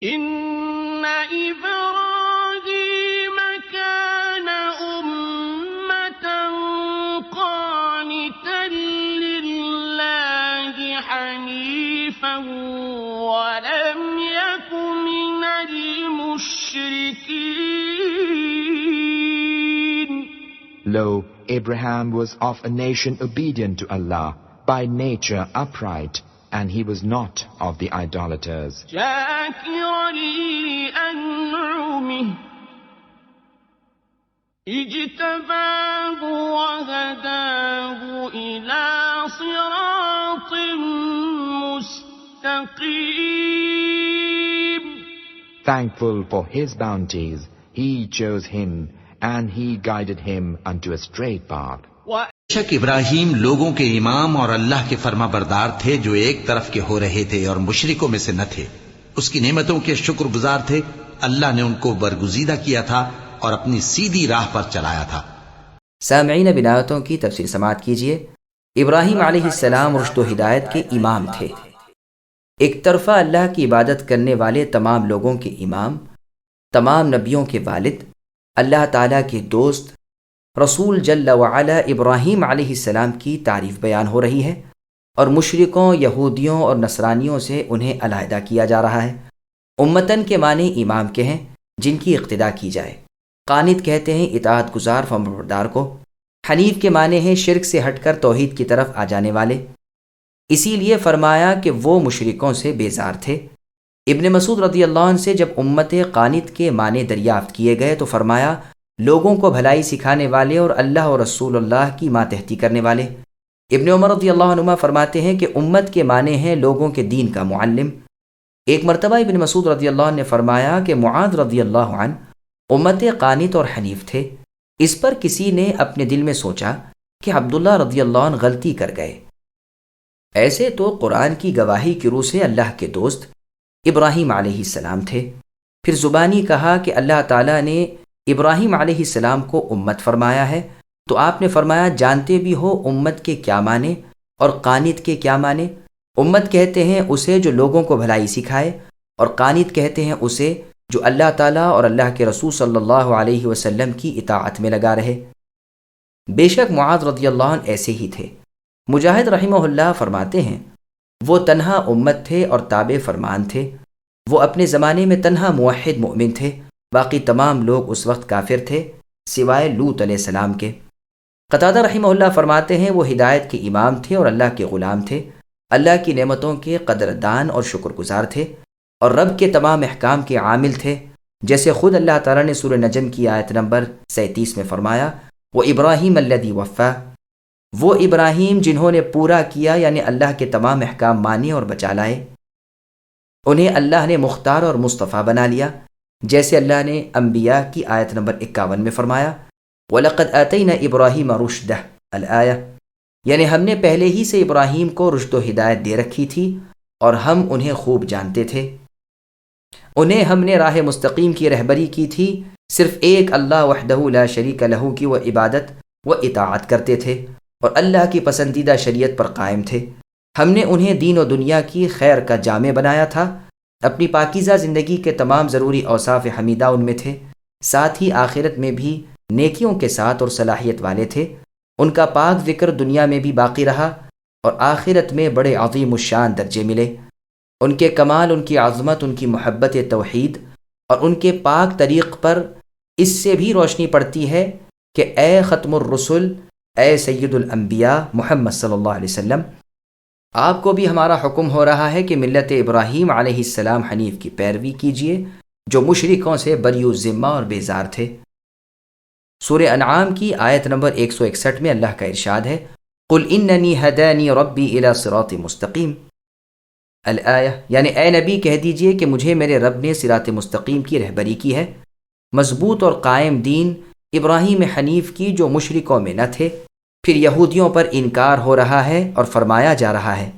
إن إبراهيم كان أمة قانتا لله حنيفا ولم يك من المشركين. Lo, Abraham was of a nation obedient to Allah, by nature upright, and he was not of the idolaters. شاكرا لأنعمه اجتباه وهداه إلى صراط مستقيم. Thankful for his bounties, he chose him, and he guided him unto a straight path. بے شک ابراہیم لوگوں کے امام اور اللہ کے فرما بردار تھے جو ایک طرف کے ہو رہے تھے اور مشرکوں میں سے نہ تھے. اس کی نعمتوں کے شکر گزار تھے. اللہ نے ان کو برگزیدہ کیا تھا اور اپنی سیدھی راہ پر چلایا تھا. سامعین اب ان آیتوں کی تفسیر سماعت کیجیے. ابراہیم علیہ السلام رشد و ہدایت کے امام تھے. ایک طرفہ اللہ کی عبادت کرنے والے تمام لوگوں کے امام، تمام نبیوں کے والد، اللہ تعالیٰ کے دوست رسول جل وعلا ابراہیم علیہ السلام کی تعریف بیان ہو رہی ہے، اور مشرکوں، یہودیوں اور نصرانیوں سے انہیں علیحدہ کیا جا رہا ہے. امتن کے معنی امام کے ہیں جن کی اقتداء کی جائے. قانت کہتے ہیں اطاعت گزار فرمانبردار کو. حنیف کے معنی ہیں شرک سے ہٹ کر توحید کی طرف آ جانے والے. اسی لیے فرمایا کہ وہ مشرکوں سے بیزار تھے. ابن مسعود رضی اللہ عنہ سے جب امت قانت کے معنی دریافت کیے گئے تو فرمایا لوگوں کو بھلائی سکھانے والے اور اللہ اور رسول اللہ کی ماتحتی کرنے والے. ابن عمر رضی اللہ عنہما فرماتے ہیں کہ امت کے معنی ہیں لوگوں کے دین کا معلم. ایک مرتبہ ابن مسعود رضی اللہ عنہ نے فرمایا کہ معاذ رضی اللہ عنہ امت قانت اور حنیف تھے. اس پر کسی نے اپنے دل میں سوچا کہ عبداللہ رضی اللہ عنہ غلطی کر گئے. ایسے تو قرآن کی گواہی کی روح سے اللہ کے دوست ابراہیم علیہ السلام تھے. پھر زبانی کہا کہ اللہ تعالیٰ نے ابراہیم علیہ السلام کو امت فرمایا ہے، تو آپ نے فرمایا جانتے بھی ہو امت کے کیا معنی اور قانت کے کیا معنی؟ امت کہتے ہیں اسے جو لوگوں کو بھلائی سکھائے، اور قانت کہتے ہیں اسے جو اللہ تعالیٰ اور اللہ کے رسول صلی اللہ علیہ وسلم کی اطاعت میں لگا رہے. بے شک معاذ رضی اللہ عنہ ایسے ہی تھے. مجاہد رحمہ اللہ فرماتے ہیں وہ تنہا امت تھے اور تابع فرمان تھے. وہ اپنے زمانے میں تنہا موحد مؤمن تھے، باقی تمام لوگ اس وقت کافر تھے سوائے لوط علیہ السلام کے. قتادہ رحمہ اللہ فرماتے ہیں وہ ہدایت کے امام تھے اور اللہ کے غلام تھے. اللہ کی نعمتوں کے قدردان اور شکر گزار تھے اور رب کے تمام احکام کے عامل تھے، جیسے خود اللہ تعالیٰ نے سورہ نجم کی آیت نمبر 37 میں فرمایا وہ ابراہیم الذی وفا، وہ ابراہیم جنہوں نے پورا کیا، یعنی اللہ کے تمام احکام مانے اور بچا لائے. انہیں اللہ نے مختار اور مصطفیٰ بنا لیا، جیسے اللہ نے انبیاء کی آیت نمبر 51 میں فرمایا وَلَقَدْ آتَيْنَا إِبْرَاهِيمَ رُشْدَهُ الآیہ، یعنی ہم نے پہلے ہی سے ابراہیم کو رشد و ہدایت دے رکھی تھی اور ہم انہیں خوب جانتے تھے. انہیں ہم نے راہ مستقیم کی رہبری کی تھی، صرف ایک اللہ وحدہ لا شریک لہ کی وہ عبادت و اطاعت کرتے تھے اور اللہ کی پسندیدہ شریعت پر قائم تھے. ہم نے انہیں دین و دنیا کی خیر کا جامع بنایا تھا. اپنی پاکیزہ زندگی کے تمام ضروری اوصاف حمیدہ ان میں تھے، ساتھ ہی آخرت میں بھی نیکیوں کے ساتھ اور صلاحیت والے تھے. ان کا پاک ذکر دنیا میں بھی باقی رہا اور آخرت میں بڑے عظیم الشان درجے ملے. ان کے کمال، ان کی عظمت، ان کی محبت توحید اور ان کے پاک طریق پر اس سے بھی روشنی پڑتی ہے کہ اے ختم الرسل، اے سید الانبیاء محمد صلی اللہ علیہ وسلم، آپ کو بھی ہمارا حکم ہو رہا ہے کہ ملت ابراہیم علیہ السلام حنیف کی پیروی کیجیے جو مشرکوں سے بری الذمہ اور بیزار تھے. سورہ انعام کی آیت نمبر 161 میں اللہ کا ارشاد ہے قُلْ إِنَّنِي هَدَانِي رَبِّي إِلَى صِرَاطٍ مُسْتَقِيمٍ الآیہ، یعنی اے نبی کہہ دیجئے کہ مجھے میرے رب نے صراط مستقیم کی رہبری کی ہے. مضبوط اور قائم دین ابراہیم حنیف کی جو مشرکوں میں نہ تھے. پھر یہودیوں پر انکار ہو رہا ہے اور فرمایا جا رہا ہے